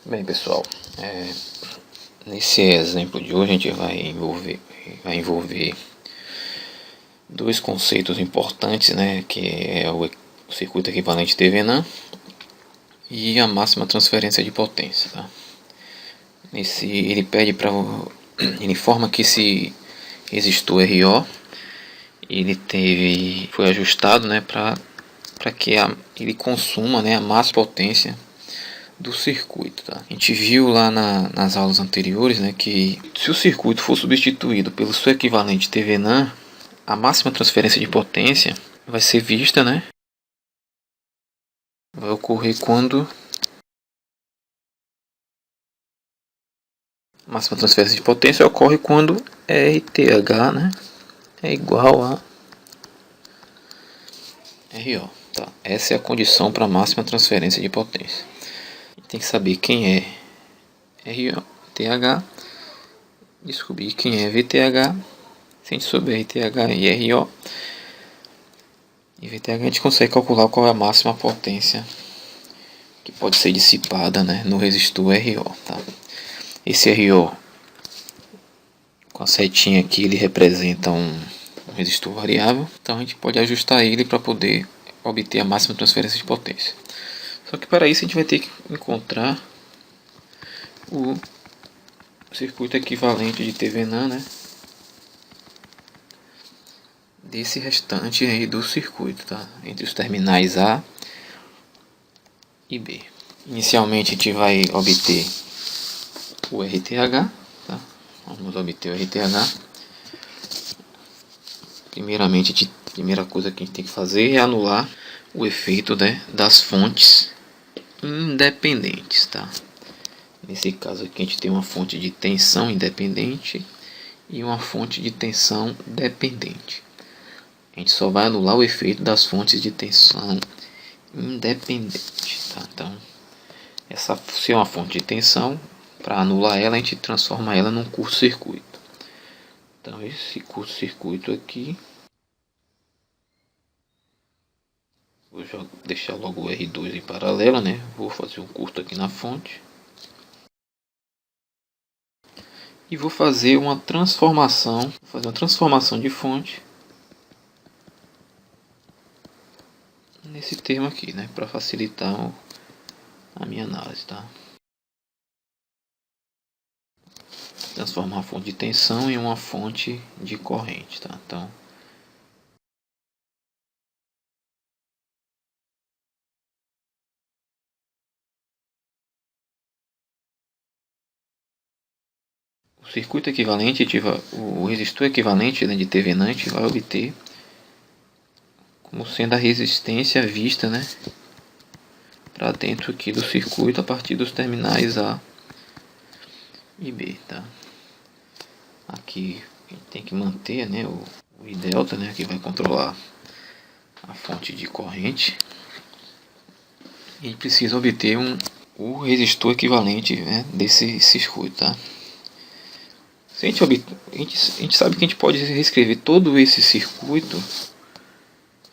Bem, pessoal, nesse exemplo de hoje a gente vai envolver dois conceitos importantes, né, que é o circuito equivalente TVNAND e a máxima transferência de potência. Tá? Ele pede para ele informa que esse resistor RO foi ajustado, né, para que ele consuma, né, a máxima potência do circuito. Tá? A gente viu lá nas aulas anteriores, né, que se o circuito for substituído pelo seu equivalente TVNAND, a máxima transferência de potência vai ser vista, né, vai ocorrer quando a máxima transferência de potência ocorre quando RTH, né, é igual a RO. Tá? Essa é a condição para a máxima transferência de potência. Tem que saber quem é RTH, descobrir quem é VTH. Se a gente souber RTH e RO e VTH, a gente consegue calcular qual é a máxima potência que pode ser dissipada, né, no resistor RO. Tá? Esse RO, com a setinha aqui, ele representa um resistor variável. Então a gente pode ajustar ele para poder obter a máxima transferência de potência. Só que para isso a gente vai ter que encontrar o circuito equivalente de TVNAND, né, desse restante aí do circuito, tá? Entre os terminais A e B. Inicialmente a gente vai obter o RTH, tá? Vamos obter o RTH. Primeira coisa que a gente tem que fazer é anular o efeito, né, das fontes independentes, tá? Nesse caso aqui a gente tem uma fonte de tensão independente e uma fonte de tensão dependente. A gente só vai anular o efeito das fontes de tensão independente, tá? Então, se é uma fonte de tensão, para anular ela a gente transforma ela num curto-circuito. Então esse curto-circuito aqui, vou deixar logo o R2 em paralelo, né? Vou fazer um curto aqui na fonte. E vou fazer uma transformação de fonte nesse termo aqui, né? Para facilitar a minha análise, tá? Transformar a fonte de tensão em uma fonte de corrente, tá? Então, o circuito equivalente, o resistor equivalente, né, de TVNAND vai obter como sendo a resistência vista, né, para dentro aqui do circuito a partir dos terminais A e B, tá? Aqui a gente tem que manter, né, o I delta, né, que vai controlar a fonte de corrente. E precisa obter o resistor equivalente, né, desse circuito, tá? Se a gente sabe que a gente pode reescrever todo esse circuito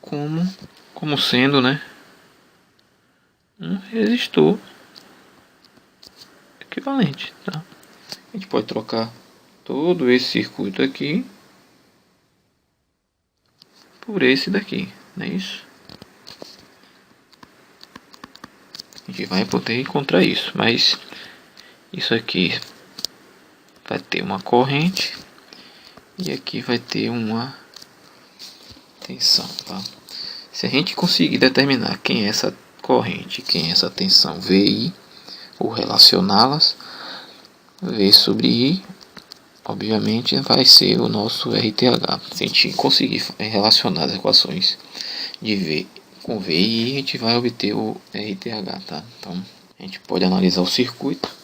como sendo, né, um resistor equivalente, tá? A gente pode trocar todo esse circuito aqui por esse daqui, não é isso? A gente vai poder encontrar isso, mas isso aqui vai ter uma corrente e aqui vai ter uma tensão, tá? Se a gente conseguir determinar quem é essa corrente, quem é essa tensão VI, ou relacioná-las, V sobre I, obviamente vai ser o nosso RTH. Se a gente conseguir relacionar as equações de V com V e I, a gente vai obter o RTH, tá? Então a gente pode analisar o circuito.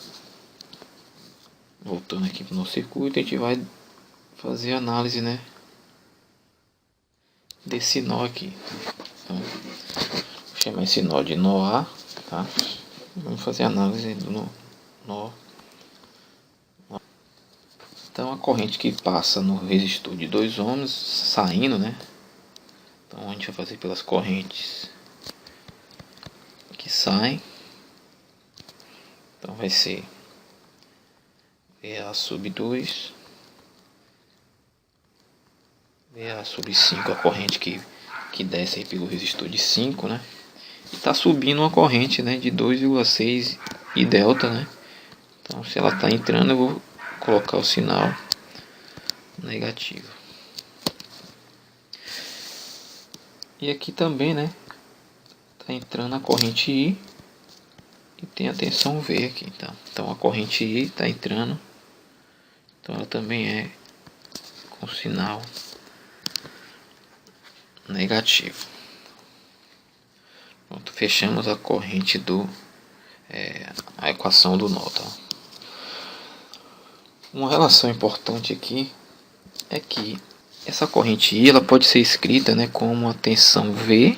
Voltando aqui para o nosso circuito, a gente vai fazer a análise, né, desse nó aqui. Então, vou chamar esse nó de nó A, tá? Vamos fazer a análise do nó. Então a corrente que passa no resistor de 2 ohms saindo, né? Então a gente vai fazer pelas correntes que saem. Então vai ser VA sub 2, VA sub 5, a corrente que desce aí pelo resistor de 5, né? E está subindo uma corrente, né, de 2,6 e delta, né? Então se ela está entrando, eu vou colocar o sinal negativo. E aqui também, né, tá entrando a corrente I e tem a tensão V aqui, tá? Então a corrente I está entrando, então ela também é com sinal negativo. Pronto, fechamos a corrente a equação do nó, tá? Uma relação importante aqui é que essa corrente I ela pode ser escrita, né, como a tensão V,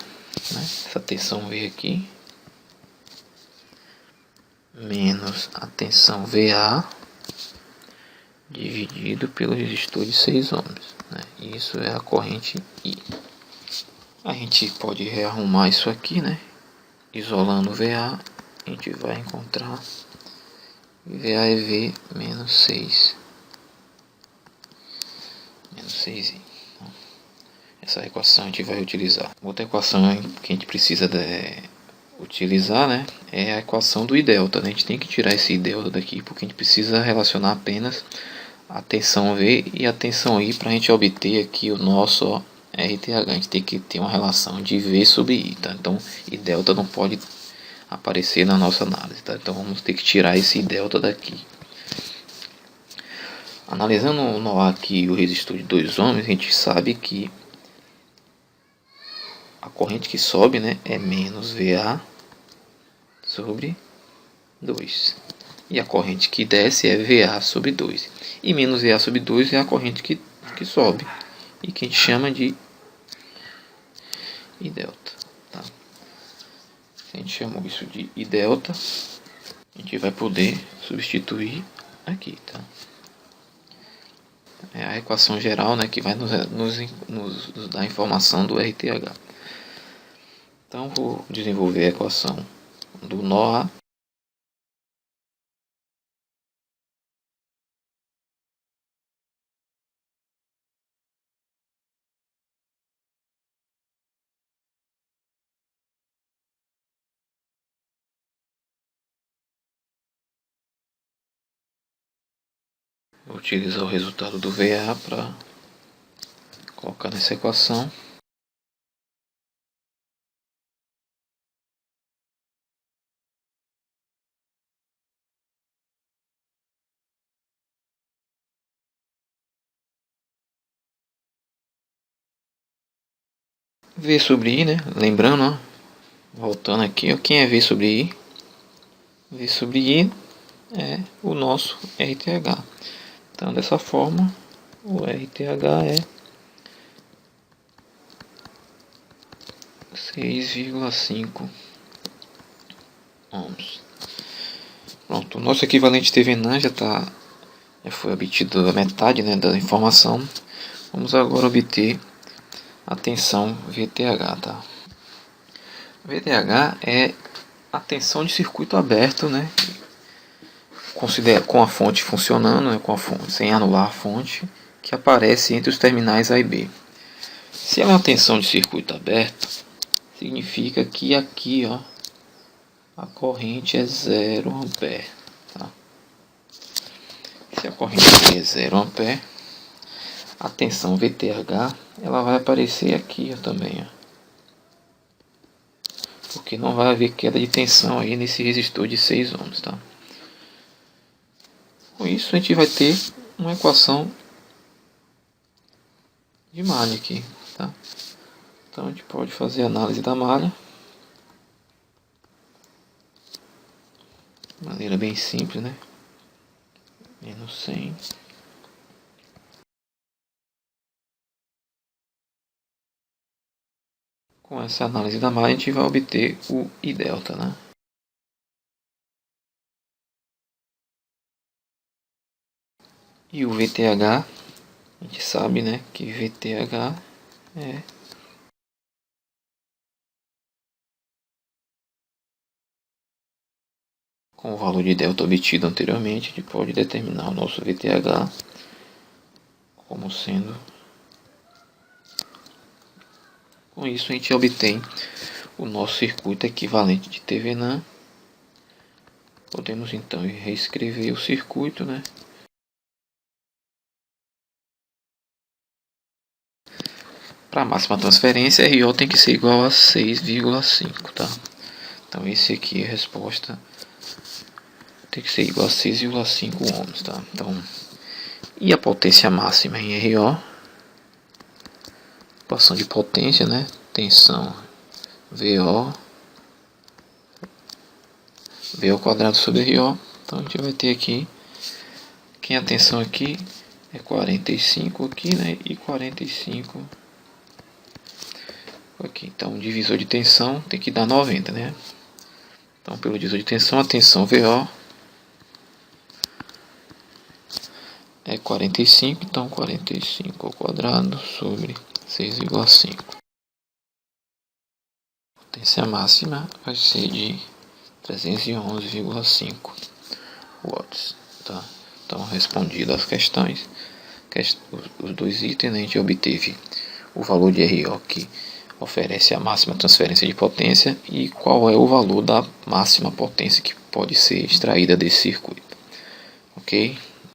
né, essa tensão V aqui, menos a tensão VA dividido pelo resistor de 6 ohms, né? Isso é a corrente I. A gente pode rearrumar isso aqui, né? Isolando VA, a gente vai encontrar VA é V menos 6. Menos 6i. Essa equação a gente vai utilizar. Outra equação que a gente precisa utilizar, né, é a equação do I delta, né? A gente tem que tirar esse I delta daqui porque a gente precisa relacionar apenas a tensão V e a tensão I para a gente obter aqui o nosso RTH. A gente tem que ter uma relação de V sobre I, tá? Então I delta não pode aparecer na nossa análise, tá? Então vamos ter que tirar esse I delta daqui. Analisando o nó aqui e o resistor de 2 ohms, a gente sabe que a corrente que sobe, né, é menos VA sobre 2. E a corrente que desce é VA sobre 2. E menos VA sobre 2 é a corrente que sobe. E que a gente chama de I delta. Tá? Se a gente chamou isso de I delta, a gente vai poder substituir aqui. Tá? É a equação geral, né, que vai nos dar a informação do RTH. Então vou desenvolver a equação do nó A. Vou utilizar o resultado do VA para colocar nessa equação. V sobre I, né? Lembrando, ó, voltando aqui, ó, quem é V sobre I? V sobre I é o nosso RTH. Então, dessa forma, o RTH é 6,5 ohms. Pronto, o nosso equivalente TVNAN já foi obtido a metade, né, da informação. Vamos agora obter a tensão VTH, tá? VTH é a tensão de circuito aberto, né? Com a fonte funcionando, né? Sem anular a fonte, que aparece entre os terminais A e B. Se ela é uma tensão de circuito aberto, significa que aqui, ó, a corrente é 0 ampere. Tá? Se a corrente aqui é 0 ampere, a tensão VTH ela vai aparecer aqui, ó, também, ó. Porque não vai haver queda de tensão aí nesse resistor de 6 ohms, tá? Com isso a gente vai ter uma equação de malha aqui, tá? Então a gente pode fazer a análise da malha de maneira bem simples, né? Menos 100. Com essa análise da malha a gente vai obter o I delta, né? E o VTH, a gente sabe, né, que VTH é Com o valor de delta obtido anteriormente, a gente pode determinar o nosso VTH como sendo. Com isso a gente obtém o nosso circuito equivalente de Thevenin. Podemos então reescrever o circuito, né? Para a máxima transferência, RO tem que ser igual a 6,5, tá? Então esse aqui é a resposta. Tem que ser igual a 6,5 ohms, tá? Então, e a potência máxima em RO? Equação de potência, né? Tensão VO quadrado sobre RO. Então a gente vai ter aqui, a tensão aqui é 45 aqui, né? E 45 aqui. Então o divisor de tensão tem que dar 90, né? Então pelo divisor de tensão, a tensão VO é 45, então 45 ao quadrado sobre 6,5. Potência máxima vai ser de 311,5 watts, tá? Então, respondidas as questões, os dois itens, né, a gente obteve o valor de RO que oferece a máxima transferência de potência e qual é o valor da máxima potência que pode ser extraída desse circuito, ok?